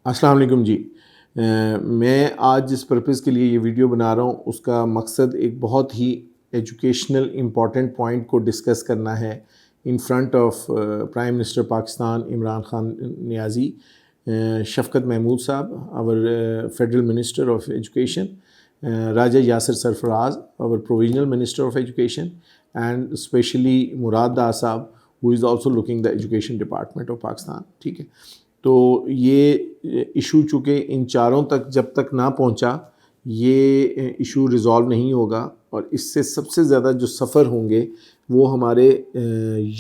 السلام علیکم جی. میں آج جس پرپز کے لیے یہ ویڈیو بنا رہا ہوں اس کا مقصد ایک بہت ہی ایجوکیشنل امپورٹنٹ پوائنٹ کو ڈسکس کرنا ہے in front of prime minister Pakistan Imran Khan Niazi, Shafqat Mahmood صاحب our federal minister of education, Raja Yasir Sarfraz our provincial minister of education, and especially Murad دا صاحب who is also looking the education department of Pakistan. ٹھیک ہے, تو یہ ایشو چونکہ ان چاروں تک جب تک نہ پہنچا یہ ایشو ریزالو نہیں ہوگا, اور اس سے سب سے زیادہ جو سفر ہوں گے وہ ہمارے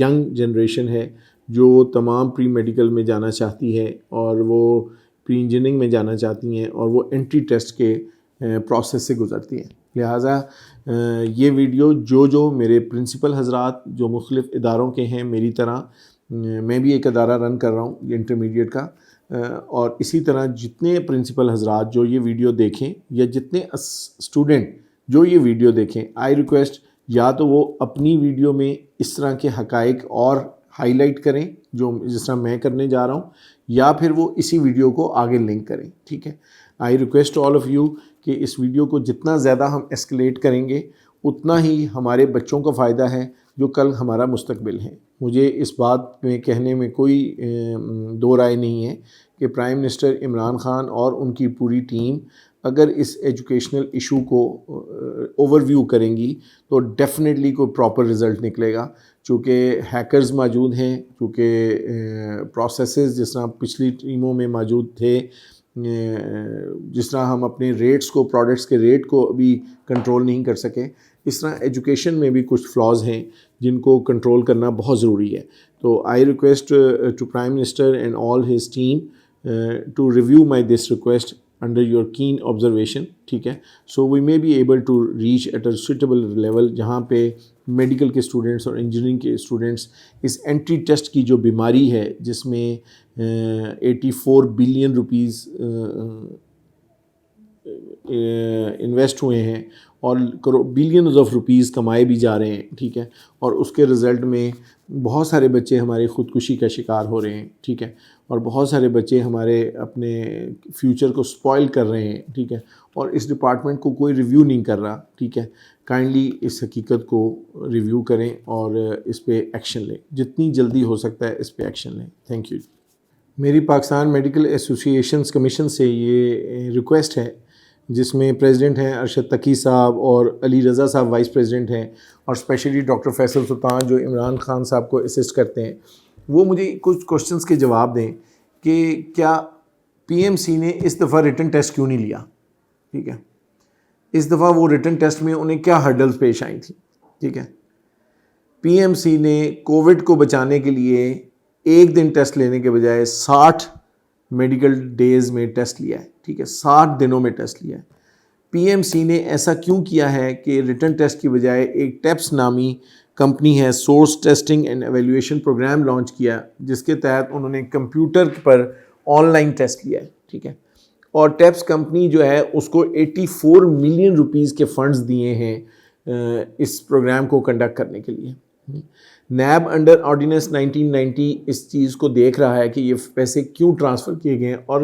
ینگ جنریشن ہے جو تمام پری میڈیکل میں جانا چاہتی ہے اور وہ پری انجینئرنگ میں جانا چاہتی ہیں اور وہ انٹری ٹیسٹ کے پروسیس سے گزرتی ہیں. لہٰذا یہ ویڈیو جو میرے پرنسپل حضرات جو مختلف اداروں کے ہیں, میری طرح میں بھی ایک ادارہ رن کر رہا ہوں انٹرمیڈیٹ کا, اور اسی طرح جتنے پرنسپل حضرات جو یہ ویڈیو دیکھیں یا جتنے اسٹوڈنٹ جو یہ ویڈیو دیکھیں, آئی ریکویسٹ یا تو وہ اپنی ویڈیو میں اس طرح کے حقائق اور ہائی لائٹ کریں جو جس طرح میں کرنے جا رہا ہوں, یا پھر وہ اسی ویڈیو کو آگے لنک کریں. ٹھیک ہے, I request all of you کہ اس ویڈیو کو جتنا زیادہ ہم ایسکلیٹ کریں گے اتنا ہی ہمارے بچوں کا فائدہ ہے جو کل ہمارا مستقبل ہے. مجھے اس بات میں کہنے میں کوئی دو رائے نہیں ہے کہ پرائم منسٹر عمران خان اور ان کی پوری ٹیم اگر اس ایجوکیشنل ایشو کو اوور ویو کریں گی تو ڈیفینیٹلی کوئی پراپر رزلٹ نکلے گا. چونکہ ہیکرز موجود ہیں, چونکہ پروسیسز جس طرح پچھلی ٹیموں میں موجود تھے, جس طرح ہم اپنے ریٹس کو پروڈکٹس کے ریٹ کو ابھی کنٹرول نہیں کر سکے, اس طرح ایجوکیشن میں بھی کچھ فلاز ہیں جن کو کنٹرول کرنا بہت ضروری ہے. تو I request to prime minister and all his team to review my this request under your keen observation. ٹھیک ہے, so we may be able to reach at a suitable level جہاں پہ میڈیکل کے اسٹوڈنٹس اور engineering کے students اس entry test کی جو بیماری ہے جس میں 84 بلین روپیز انویسٹ ہوئے ہیں اور بلینز آف روپیز کمائے بھی جا رہے ہیں. ٹھیک ہے, اور اس کے رزلٹ میں بہت سارے بچے ہمارے خودکشی کا شکار ہو رہے ہیں. ٹھیک ہے, اور بہت سارے بچے ہمارے اپنے فیوچر کو سپوائل کر رہے ہیں. ٹھیک ہے, اور اس ڈپارٹمنٹ کو کوئی ریویو نہیں کر رہا. ٹھیک ہے, کائنڈلی اس حقیقت کو ریویو کریں اور اس پہ ایکشن لیں, جتنی جلدی ہو سکتا ہے اس پہ ایکشن لیں. Thank you. میری پاکستان میڈیکل ایسوسیشنز کمیشن سے یہ ریکویسٹ ہے جس میں پریزیڈنٹ ہیں ارشد تقی صاحب اور علی رضا صاحب وائس پریزیڈنٹ ہیں, اور اسپیشلی ڈاکٹر فیصل سلطان جو عمران خان صاحب کو اسسٹ کرتے ہیں, وہ مجھے کچھ کوشچنس کے جواب دیں کہ کیا پی ایم سی نے اس دفعہ ریٹن ٹیسٹ کیوں نہیں لیا. ٹھیک ہے, اس دفعہ وہ ریٹن ٹیسٹ میں انہیں کیا ہرڈلز پیش آئی تھیں. ٹھیک ہے, پی ایم سی نے کووڈ کو بچانے کے لیے ایک دن ٹیسٹ لینے کے بجائے 60 میڈیکل ڈیز میں ٹیسٹ لیا ہے. ٹھیک ہے, 60 دنوں میں ٹیسٹ لیا ہے. پی ایم سی نے ایسا کیوں کیا ہے کہ ریٹن ٹیسٹ کی بجائے ایک ٹیپس نامی کمپنی ہے, source testing and evaluation program launch کیا جس کے تحت انہوں نے کمپیوٹر پر آن لائن ٹیسٹ لیا ہے. ٹھیک ہے, اور ٹیپس کمپنی جو ہے اس کو 84 ملین روپیز کے فنڈز دیے ہیں اس پروگرام کو کنڈکٹ کرنے کے لیے. نیب انڈر آرڈیننس 1990 اس چیز کو دیکھ رہا ہے کہ یہ پیسے کیوں ٹرانسفر کیے گئے ہیں, اور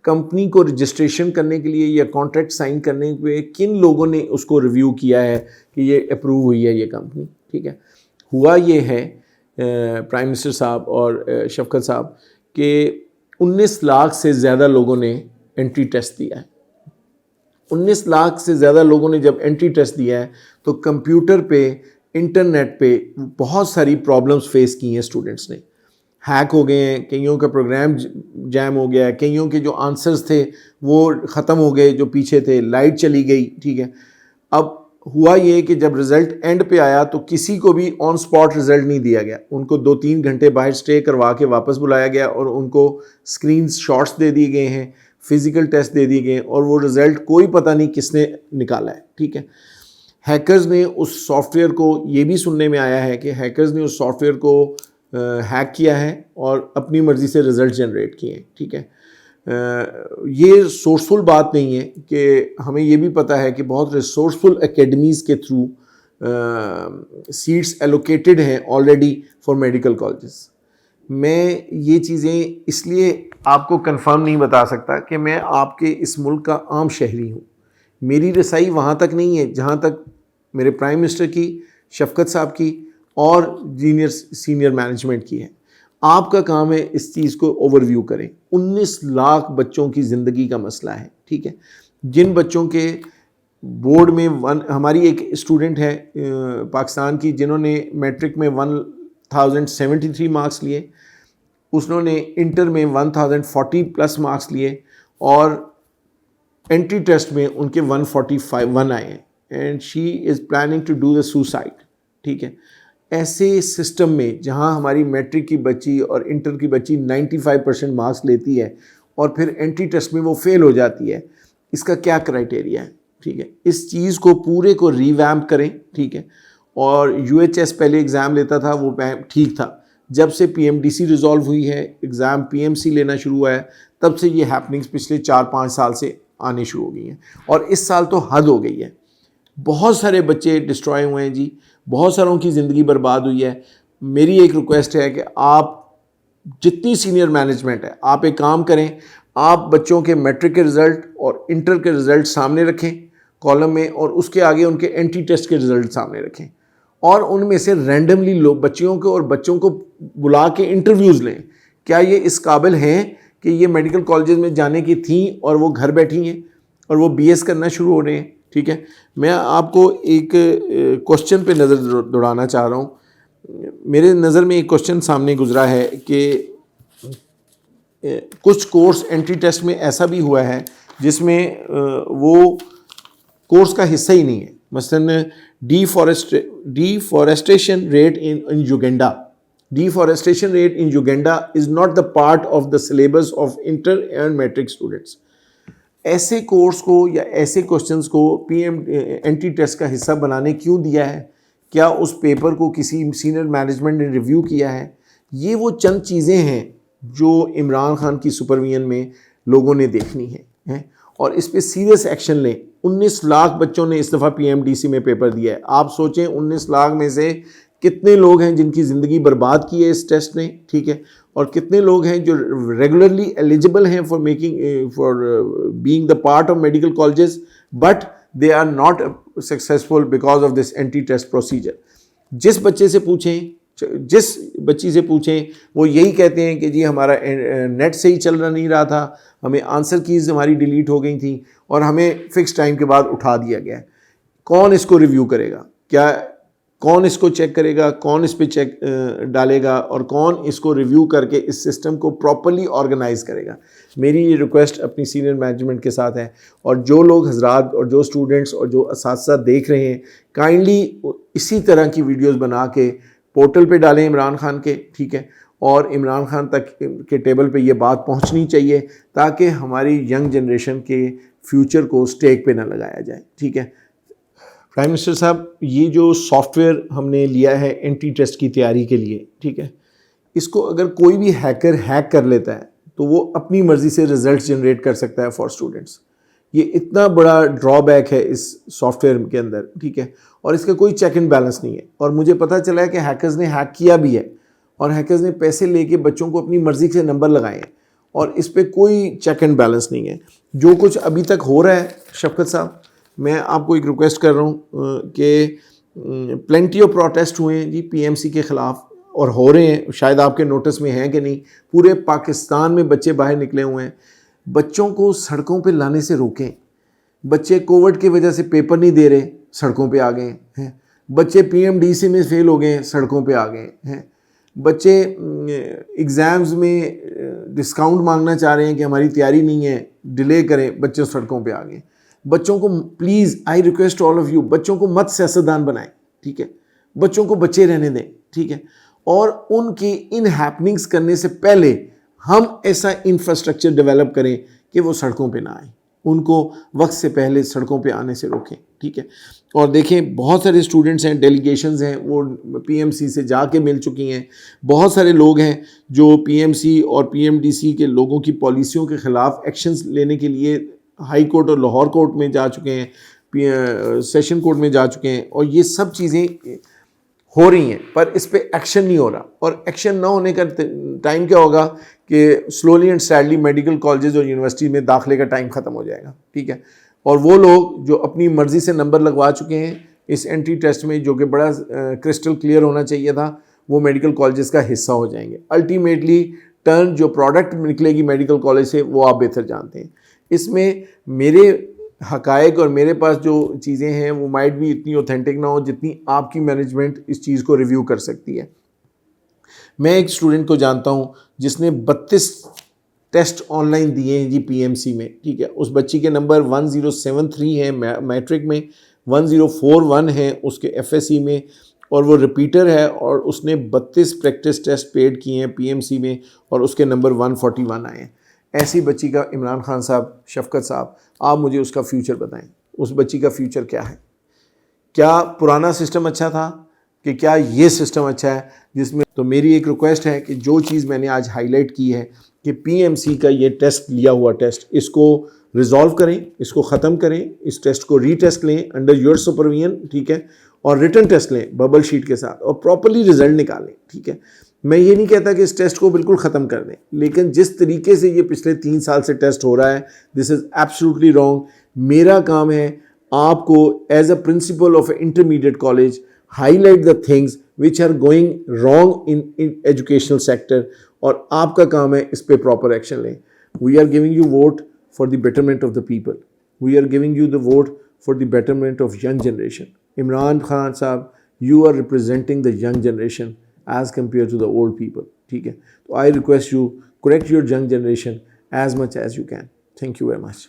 کمپنی کو رجسٹریشن کرنے کے لیے یا کانٹریکٹ سائن کرنے کے کن لوگوں نے اس کو ریویو کیا ہے کہ یہ اپروو ہوئی ہے یہ کمپنی. ٹھیک ہے, ہوا یہ ہے پرائم منسٹر صاحب اور شفقت صاحب کہ 19 لاکھ سے زیادہ لوگوں نے انٹری ٹیسٹ دیا ہے. 19 لاکھ سے زیادہ لوگوں نے جب انٹری ٹیسٹ دیا ہے تو کمپیوٹر پہ انٹرنیٹ پہ بہت ساری پرابلمس فیس کی ہیں اسٹوڈنٹس نے. ہیک ہو گئے ہیں, کئیوں کا پروگرام جیم ہو گیا ہے, کئیوں کے جو آنسرز تھے وہ ختم ہو گئے جو پیچھے تھے, لائٹ چلی گئی. ٹھیک ہے, اب ہوا یہ کہ جب رزلٹ اینڈ پہ آیا تو کسی کو بھی آن سپاٹ رزلٹ نہیں دیا گیا, ان کو 2-3 گھنٹے باہر سٹے کروا کے واپس بلایا گیا اور ان کو اسکرینز شاٹس دے دیے گئے ہیں, فزیکل ٹیسٹ دے دیے گئے, اور وہ رزلٹ کوئی پتہ نہیں کس نے نکالا ہے. ٹھیک ہے, ہیکرز نے اس سافٹ ویئر کو, یہ بھی سننے میں آیا ہے کہ ہیکرز نے اس سافٹ ویئر کو ہیک کیا ہے اور اپنی مرضی سے رزلٹ جنریٹ کیے ہیں. ٹھیک ہے, یہ سورسفل بات نہیں ہے کہ ہمیں یہ بھی پتہ ہے کہ بہت ریسورسفل اکیڈمیز کے تھرو سیٹس ایلوکیٹڈ ہیں آلریڈی فار میڈیکل کالجز. میں یہ چیزیں اس لیے آپ کو کنفرم نہیں بتا سکتا کہ میں آپ کے اس ملک کا عام شہری ہوں. میری رسائی وہاں تک نہیں ہے جہاں تک میرے پرائم منسٹر کی, شفقت صاحب کی اور سینئر مینجمنٹ کی ہے. آپ کا کام ہے اس چیز کو اوور ویو کریں. 19 لاکھ بچوں کی زندگی کا مسئلہ ہے, ٹھیک ہے. جن بچوں کے بورڈ میں ہماری ایک اسٹوڈنٹ ہے پاکستان کی جنہوں نے میٹرک میں 1073 مارکس لیے, انہوں نے انٹر میں 1040 پلس مارکس لیے اور انٹری ٹیسٹ میں ان کے 145 آئے ہیں, and she is planning to do the suicide, ٹھیک ہے. ایسے سسٹم میں جہاں ہماری میٹرک کی بچی اور انٹر کی بچی 95% مارکس لیتی ہے اور پھر انٹری ٹیسٹ میں وہ فیل ہو جاتی ہے, اس کا کیا کرائٹیریا ہے, ٹھیک ہے. اس چیز کو پورے کو ریویمپ کریں, ٹھیک ہے. اور یو ایچ ایس پہلے ایگزام لیتا تھا وہ ٹھیک تھا, جب سے P M D C resolve ہوئی ہے, ایگزام پی ایم سی لینا شروع ہوا ہے, تب سے یہ ہیپننگز پچھلے 4-5 سال سے آنے شروع ہو گئی ہیں. اور اس سال تو حد ہو گئی ہے, بہت سارے بچے ڈسٹرائے ہوئے ہیں جی, بہت ساروں کی زندگی برباد ہوئی ہے. میری ایک ریکویسٹ ہے کہ آپ جتنی سینئر مینجمنٹ ہے آپ ایک کام کریں, آپ بچوں کے میٹرک کے رزلٹ اور انٹر کے رزلٹ سامنے رکھیں کالم میں, اور اس کے آگے ان کے انٹری ٹیسٹ کے رزلٹ سامنے رکھیں, اور ان میں سے رینڈملی لوگ بچوں کو بلا کے انٹرویوز لیں. کیا یہ اس قابل ہیں کہ یہ میڈیکل کالجز میں جانے کی تھیں اور وہ گھر بیٹھی ہیں اور وہ بی ایس کرنا شروع ہو رہے ہیں, ٹھیک ہے. میں آپ کو ایک کوشچن پہ نظر دوڑانا چاہ رہا ہوں. میرے نظر میں ایک کوشچن سامنے گزرا ہے کہ کچھ کورس انٹری ٹیسٹ میں ایسا بھی ہوا ہے جس میں وہ کورس کا حصہ ہی نہیں ہے. مثلاً deforestation rate in Uganda. Deforestation rate in Uganda is not the part of the syllabus of inter and matric students. ایسے کورس کو یا ایسے کوشچنس کو پی ایم انٹری ٹیسٹ کا حصہ بنانے کیوں دیا ہے؟ کیا اس پیپر کو کسی سینئر مینجمنٹ نے ریویو کیا ہے؟ یہ وہ چند چیزیں ہیں جو عمران خان کی سپرویژن میں لوگوں نے دیکھنی ہے, اور اس پہ سیریس ایکشن لیں. 19 لاکھ بچوں نے اس دفعہ پی ایم ڈی سی میں پیپر دیا ہے. آپ سوچیں 19 لاکھ میں سے کتنے لوگ ہیں جن کی زندگی برباد کی ہے اس ٹیسٹ نے, ٹھیک ہے, اور کتنے لوگ ہیں جو ریگولرلی ایلیجبل ہیں for being the part of medical colleges, but they are not successful because of this entry test procedure. جس بچی سے پوچھیں وہ یہی کہتے ہیں کہ جی ہمارا نیٹ سے ہی چل نہیں رہا تھا, ہمیں آنسر کیز ہماری ڈیلیٹ ہو گئی تھیں اور ہمیں فکس ٹائم کے بعد اٹھا دیا گیا. کون اس کو ریویو کرے گا؟ کون اس کو چیک کرے گا؟ کون اس پہ چیک ڈالے گا؟ اور کون اس کو ریویو کر کے اس سسٹم کو پراپرلی آرگنائز کرے گا؟ میری یہ ریکویسٹ اپنی سینئر مینجمنٹ کے ساتھ ہے. اور جو لوگ حضرات اور جو اسٹوڈنٹس اور جو اساتذہ دیکھ رہے ہیں, کائنڈلی اسی طرح کی ویڈیوز بنا کے پورٹل پہ ڈالیں عمران خان کے, ٹھیک ہے, اور عمران خان تک کے ٹیبل پہ یہ بات پہنچنی چاہیے تاکہ ہماری ینگ جنریشن کے فیوچر کو اسٹیک پہ نہ لگایا جائے, ٹھیک ہے. پرائم منسٹر صاحب, یہ جو سافٹ ویئر ہم نے لیا ہے انٹری ٹیسٹ کی تیاری کے لیے, ٹھیک ہے, اس کو اگر کوئی بھی ہیکر ہیک کر لیتا ہے تو وہ اپنی مرضی سے رزلٹس جنریٹ کر سکتا ہے فار اسٹوڈنٹس. یہ اتنا بڑا ڈرا بیک ہے اس سافٹ ویئر کے اندر, ٹھیک ہے, اور اس کا کوئی چیک اینڈ بیلنس نہیں ہے. اور مجھے پتہ چلا ہے کہ ہیکرز نے ہیک کیا بھی ہے, اور ہیکرز نے پیسے لے کے بچوں کو اپنی مرضی سے نمبر لگائے ہیں, اور اس پہ کوئی چیک اینڈ بیلنس نہیں ہے. جو کچھ ابھی تک ہو رہا ہے شفقت صاحب, میں آپ کو ایک ریکویسٹ کر رہا ہوں کہ پلینٹی آف پروٹیسٹ ہوئے ہیں جی پی ایم سی کے خلاف, اور ہو رہے ہیں, شاید آپ کے نوٹس میں ہیں کہ نہیں. پورے پاکستان میں بچے باہر نکلے ہوئے ہیں. بچوں کو سڑکوں پہ لانے سے روکیں. بچے کووڈ کی وجہ سے پیپر نہیں دے رہے, سڑکوں پہ آ گئے ہیں. بچے پی ایم ڈی سی میں فیل ہو گئے ہیں, سڑکوں پہ آ گئے ہیں. بچے ایگزامز میں ڈسکاؤنٹ مانگنا چاہ رہے ہیں کہ ہماری تیاری نہیں ہے, ڈیلے کریں, بچے سڑکوں پہ آ گئے. بچوں کو please I request all of you, بچوں کو مت سیاستدان بنائیں, ٹھیک ہے, بچوں کو بچے رہنے دیں, ٹھیک ہے, اور ان کی ان ہیپننگز کرنے سے پہلے ہم ایسا انفراسٹرکچر ڈیولپ کریں کہ وہ سڑکوں پہ نہ آئیں, ان کو وقت سے پہلے سڑکوں پہ آنے سے روکیں, ٹھیک ہے. اور دیکھیں بہت سارے اسٹوڈنٹس ہیں, ڈیلیگیشنز ہیں, وہ پی ایم سی سے جا کے مل چکی ہیں. بہت سارے لوگ ہیں جو پی ایم سی اور پی ایم ڈی سی کے لوگوں کی پالیسیوں کے خلاف ایکشنز لینے کے لیے ہائی کورٹ اور لاہور کورٹ میں جا چکے ہیں, سیشن کورٹ میں جا چکے ہیں. اور یہ سب چیزیں ہو رہی ہیں پر اس پہ ایکشن نہیں ہو رہا, اور ایکشن نہ ہونے کا ٹائم کیا ہوگا کہ slowly and sadly medical colleges اور یونیورسٹی میں داخلے کا ٹائم ختم ہو جائے گا, ٹھیک ہے. اور وہ لوگ جو اپنی مرضی سے نمبر لگوا چکے ہیں اس انٹری ٹیسٹ میں, جو کہ بڑا کرسٹل کلیئر ہونا چاہیے تھا, وہ میڈیکل کالجز کا حصہ ہو جائیں گے. الٹیمیٹلی ٹرن جو پروڈکٹ نکلے گی میڈیکل کالج سے وہ آپ بہتر جانتے ہیں. اس میں میرے حقائق اور میرے پاس جو چیزیں ہیں وہ مائٹ بھی اتنی اوتھینٹک نہ ہو جتنی آپ کی مینجمنٹ اس چیز کو ریویو کر سکتی ہے. میں ایک اسٹوڈنٹ کو جانتا ہوں جس نے 32 ٹیسٹ آن لائن دیے ہیں جی پی ایم سی میں, ٹھیک ہے. اس بچی کے نمبر 1073 ہیں میٹرک میں, 1041 ہیں اس کے ایف ایس سی میں, اور وہ ریپیٹر ہے, اور اس نے 32 پریکٹس ٹیسٹ پیڈ کیے ہیں پی ایم سی میں, اور اس کے نمبر 141 آئے ہیں. ایسی بچی کا عمران خان صاحب, شفقت صاحب, آپ مجھے اس کا فیوچر بتائیں. اس بچی کا فیوچر کیا ہے؟ کیا پرانا سسٹم اچھا تھا کہ کیا یہ سسٹم اچھا ہے جس میں؟ تو میری ایک ریکویسٹ ہے کہ جو چیز میں نے آج ہائی لائٹ کی ہے کہ پی ایم سی کا یہ ٹیسٹ لیا ہوا ٹیسٹ, اس کو ریزالو کریں, اس کو ختم کریں, اس ٹیسٹ کو ری ٹیسٹ لیں انڈر یور سپرویژن, ٹھیک ہے, اور ریٹن ٹیسٹ لیں ببل شیٹ کے ساتھ, اور پراپرلی رزلٹ نکالیں, ٹھیک ہے. میں یہ نہیں کہتا کہ اس ٹیسٹ کو بالکل ختم کر دیں, لیکن جس طریقے سے یہ پچھلے 3 سال سے ٹیسٹ ہو رہا ہے, دس از ایبسلیوٹلی رانگ. میرا کام ہے آپ کو as a principal of a intermediate college highlight the things which are going wrong in educational sector, اور آپ کا کام ہے اس پہ پراپر ایکشن لیں. We are giving you vote for the betterment of the people, we are giving you the vote for the betterment of young generation. Imran Khan صاحب, you are representing the young generation as compared to the old people, ٹھیک ہے. تو I request you correct your young generation as much as you can. Thank you very much.